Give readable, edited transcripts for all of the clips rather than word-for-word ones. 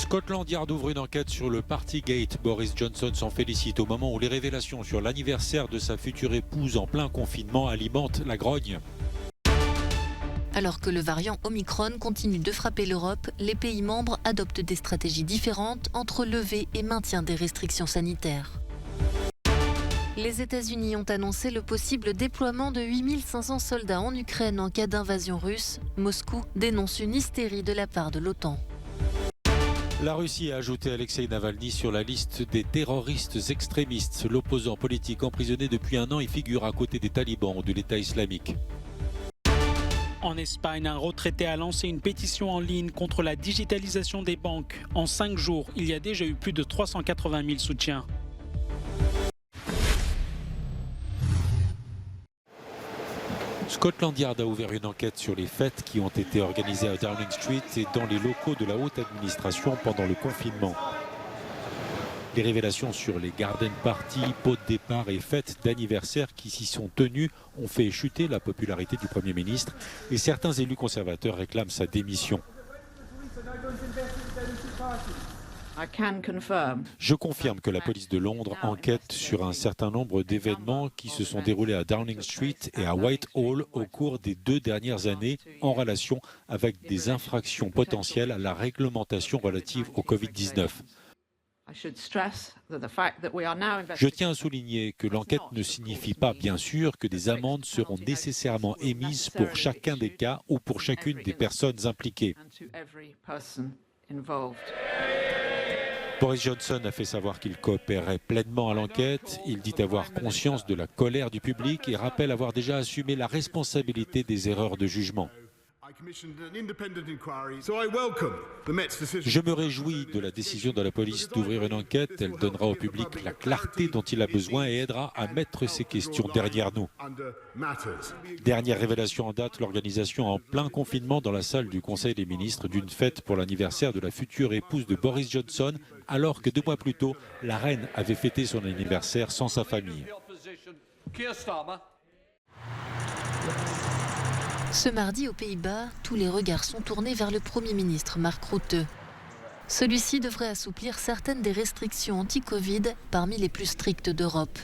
Scotland Yard ouvre une enquête sur le Partygate. Boris Johnson s'en félicite au moment où les révélations sur l'anniversaire de sa future épouse en plein confinement alimentent la grogne. Alors que le variant Omicron continue de frapper l'Europe, les pays membres adoptent des stratégies différentes entre levée et maintien des restrictions sanitaires. Les États-Unis ont annoncé le possible déploiement de 8500 soldats en Ukraine en cas d'invasion russe. Moscou dénonce une hystérie de la part de l'OTAN. La Russie a ajouté Alexei Navalny sur la liste des terroristes extrémistes. L'opposant politique emprisonné depuis un an y figure à côté des talibans ou de l'État islamique. En Espagne, un retraité a lancé une pétition en ligne contre la digitalisation des banques. En 5 jours, il y a déjà eu plus de 380 000 soutiens. Scotland Yard a ouvert une enquête sur les fêtes qui ont été organisées à Downing Street et dans les locaux de la haute administration pendant le confinement. Les révélations sur les garden parties, pots de départ et fêtes d'anniversaire qui s'y sont tenues ont fait chuter la popularité du Premier ministre et certains élus conservateurs réclament sa démission. Je confirme que la police de Londres enquête sur un certain nombre d'événements qui se sont déroulés à Downing Street et à Whitehall au cours des 2 dernières années en relation avec des infractions potentielles à la réglementation relative au Covid-19. Je tiens à souligner que l'enquête ne signifie pas, bien sûr, que des amendes seront nécessairement émises pour chacun des cas ou pour chacune des personnes impliquées. Boris Johnson a fait savoir qu'il coopérait pleinement à l'enquête. Il dit avoir conscience de la colère du public et rappelle avoir déjà assumé la responsabilité des erreurs de jugement. Je me réjouis de la décision de la police d'ouvrir une enquête. Elle donnera au public la clarté dont il a besoin et aidera à mettre ces questions derrière nous. Dernière révélation en date, l'organisation en plein confinement dans la salle du Conseil des ministres d'une fête pour l'anniversaire de la future épouse de Boris Johnson, alors que 2 mois plus tôt, la reine avait fêté son anniversaire sans sa famille. Ce mardi, aux Pays-Bas, tous les regards sont tournés vers le Premier ministre Mark Rutte. Celui-ci devrait assouplir certaines des restrictions anti-Covid parmi les plus strictes d'Europe.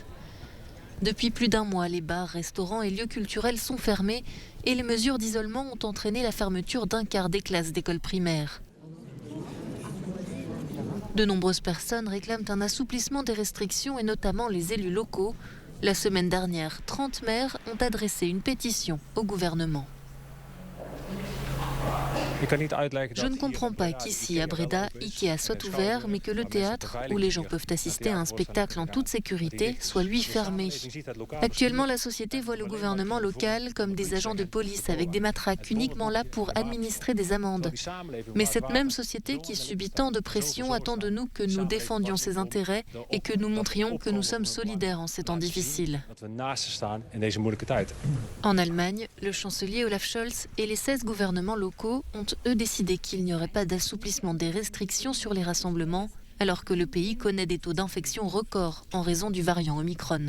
Depuis plus d'1 mois, les bars, restaurants et lieux culturels sont fermés et les mesures d'isolement ont entraîné la fermeture d'1 quart des classes d'école primaire. De nombreuses personnes réclament un assouplissement des restrictions et notamment les élus locaux. La semaine dernière, 30 maires ont adressé une pétition au gouvernement. Je ne comprends pas qu'ici, à Breda, Ikea soit ouvert, mais que le théâtre, où les gens peuvent assister à un spectacle en toute sécurité, soit lui fermé. Actuellement, la société voit le gouvernement local comme des agents de police avec des matraques uniquement là pour administrer des amendes. Mais cette même société qui subit tant de pression attend de nous que nous défendions ses intérêts et que nous montrions que nous sommes solidaires en ces temps difficiles. En Allemagne, le chancelier Olaf Scholz et les 16 gouvernements locaux ont eux décidé qu'il n'y aurait pas d'assouplissement des restrictions sur les rassemblements, alors que le pays connaît des taux d'infection records en raison du variant Omicron.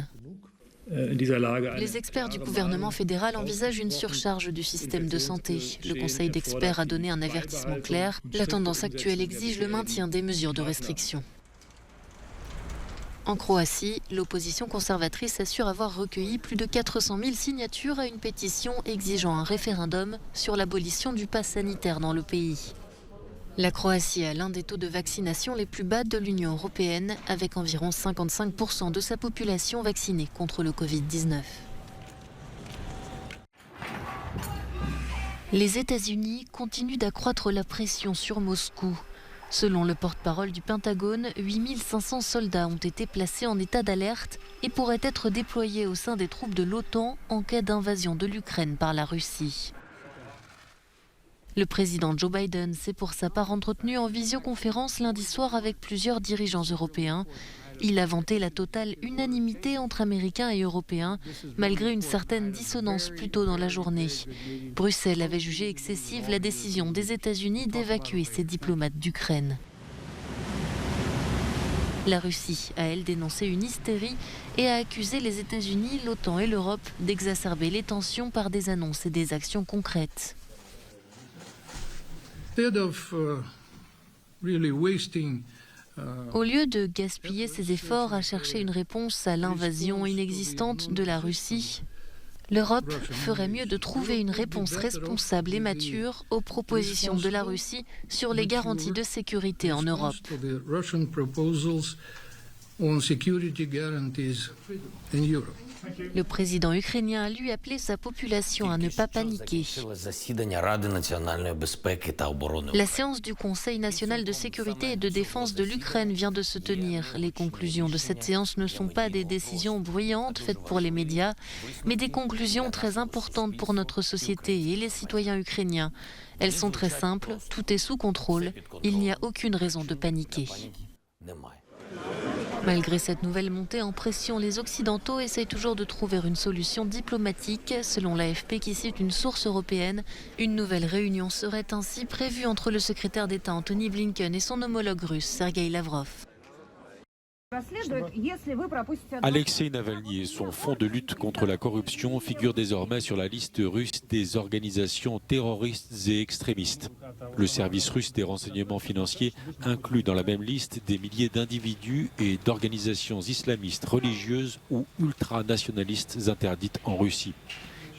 Les experts du gouvernement fédéral envisagent une surcharge du système de santé. Le conseil d'experts a donné un avertissement clair. La tendance actuelle exige le maintien des mesures de restriction. En Croatie, l'opposition conservatrice assure avoir recueilli plus de 400 000 signatures à une pétition exigeant un référendum sur l'abolition du pass sanitaire dans le pays. La Croatie a l'un des taux de vaccination les plus bas de l'Union européenne, avec environ 55% de sa population vaccinée contre le Covid-19. Les États-Unis continuent d'accroître la pression sur Moscou. Selon le porte-parole du Pentagone, 8500 soldats ont été placés en état d'alerte et pourraient être déployés au sein des troupes de l'OTAN en cas d'invasion de l'Ukraine par la Russie. Le président Joe Biden s'est pour sa part entretenu en visioconférence lundi soir avec plusieurs dirigeants européens. Il a vanté la totale unanimité entre Américains et Européens, malgré une certaine dissonance plus tôt dans la journée. Bruxelles avait jugé excessive la décision des États-Unis d'évacuer ses diplomates d'Ukraine. La Russie a, elle, dénoncé une hystérie et a accusé les États-Unis, l'OTAN et l'Europe d'exacerber les tensions par des annonces et des actions concrètes. Au lieu de gaspiller ses efforts à chercher une réponse à l'invasion inexistante de la Russie, l'Europe ferait mieux de trouver une réponse responsable et mature aux propositions de la Russie sur les garanties de sécurité en Europe. Le président ukrainien a lui appelé sa population à ne pas paniquer. La séance du Conseil national de sécurité et de défense de l'Ukraine vient de se tenir. Les conclusions de cette séance ne sont pas des décisions bruyantes faites pour les médias, mais des conclusions très importantes pour notre société et les citoyens ukrainiens. Elles sont très simples, tout est sous contrôle, il n'y a aucune raison de paniquer. Malgré cette nouvelle montée en pression, les Occidentaux essayent toujours de trouver une solution diplomatique. Selon l'AFP qui cite une source européenne, une nouvelle réunion serait ainsi prévue entre le secrétaire d'État Antony Blinken et son homologue russe Sergueï Lavrov. Alexei Navalny et son fonds de lutte contre la corruption figurent désormais sur la liste russe des organisations terroristes et extrémistes. Le service russe des renseignements financiers inclut dans la même liste des milliers d'individus et d'organisations islamistes, religieuses ou ultranationalistes interdites en Russie.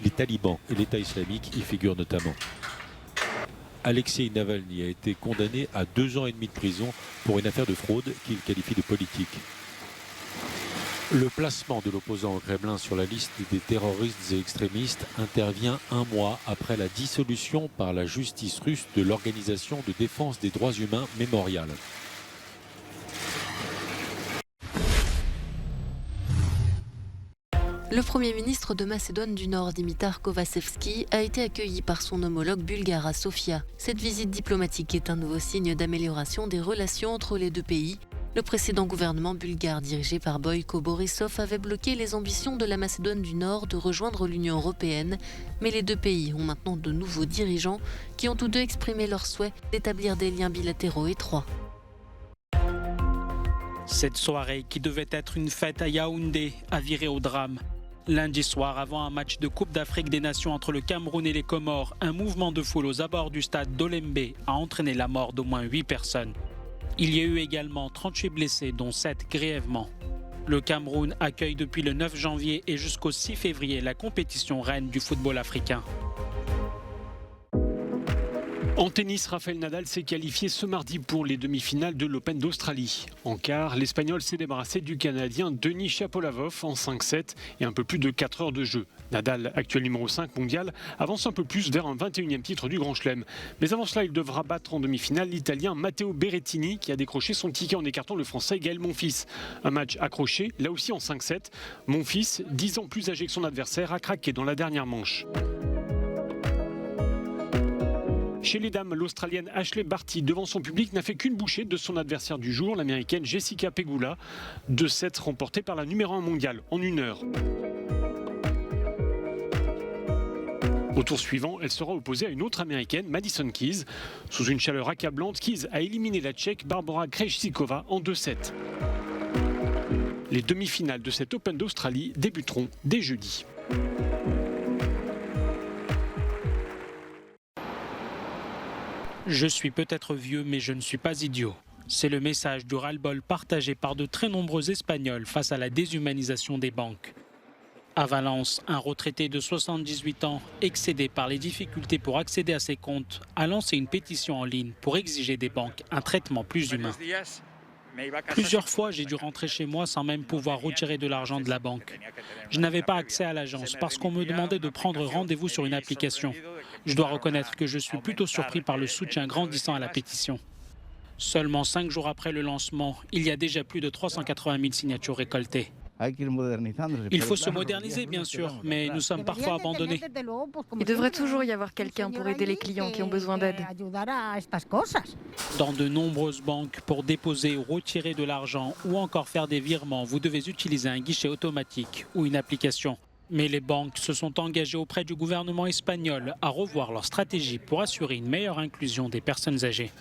Les talibans et l'État islamique y figurent notamment. Alexei Navalny a été condamné à 2 ans et demi de prison pour une affaire de fraude qu'il qualifie de politique. Le placement de l'opposant au Kremlin sur la liste des terroristes et extrémistes intervient 1 mois après la dissolution par la justice russe de l'Organisation de défense des droits humains Mémorial. Le Premier ministre de Macédoine du Nord, Dimitar Kovacevski, a été accueilli par son homologue bulgare à Sofia. Cette visite diplomatique est un nouveau signe d'amélioration des relations entre les deux pays. Le précédent gouvernement bulgare dirigé par Boyko Borisov avait bloqué les ambitions de la Macédoine du Nord de rejoindre l'Union européenne, mais les deux pays ont maintenant de nouveaux dirigeants qui ont tous deux exprimé leur souhait d'établir des liens bilatéraux étroits. Cette soirée, qui devait être une fête à Yaoundé, a viré au drame. Lundi soir, avant un match de Coupe d'Afrique des Nations entre le Cameroun et les Comores, un mouvement de foule aux abords du stade d'Olembe a entraîné la mort d'au moins 8 personnes. Il y a eu également 38 blessés, dont 7 grièvement. Le Cameroun accueille depuis le 9 janvier et jusqu'au 6 février la compétition reine du football africain. En tennis, Rafael Nadal s'est qualifié ce mardi pour les demi-finales de l'Open d'Australie. En quart, l'Espagnol s'est débarrassé du Canadien Denis Shapovalov en 5-7 et un peu plus de 4 heures de jeu. Nadal, actuel numéro 5 mondial, avance un peu plus vers un 21e titre du Grand Chelem. Mais avant cela, il devra battre en demi-finale l'Italien Matteo Berrettini qui a décroché son ticket en écartant le Français Gaël Monfils. Un match accroché, là aussi en 5-7. Monfils, 10 ans plus âgé que son adversaire, a craqué dans la dernière manche. Chez les dames, l'Australienne Ashley Barty, devant son public, n'a fait qu'une bouchée de son adversaire du jour, l'Américaine Jessica Pegula. 2-7 remportés par la numéro 1 mondiale en 1 heure. Au tour suivant, elle sera opposée à une autre Américaine, Madison Keys. Sous une chaleur accablante, Keys a éliminé la Tchèque Barbara Krejcikova en 2-7. Les demi-finales de cet Open d'Australie débuteront dès jeudi. Je suis peut-être vieux, mais je ne suis pas idiot. C'est le message du ras-le-bol partagé par de très nombreux Espagnols face à la déshumanisation des banques. À Valence, un retraité de 78 ans, excédé par les difficultés pour accéder à ses comptes, a lancé une pétition en ligne pour exiger des banques un traitement plus humain. Plusieurs fois, j'ai dû rentrer chez moi sans même pouvoir retirer de l'argent de la banque. Je n'avais pas accès à l'agence parce qu'on me demandait de prendre rendez-vous sur une application. Je dois reconnaître que je suis plutôt surpris par le soutien grandissant à la pétition. Seulement 5 jours après le lancement, il y a déjà plus de 380 000 signatures récoltées. Il faut se moderniser, bien sûr, mais nous sommes parfois abandonnés. Il devrait toujours y avoir quelqu'un pour aider les clients qui ont besoin d'aide. Dans de nombreuses banques, pour déposer ou retirer de l'argent ou encore faire des virements, vous devez utiliser un guichet automatique ou une application. Mais les banques se sont engagées auprès du gouvernement espagnol à revoir leur stratégie pour assurer une meilleure inclusion des personnes âgées.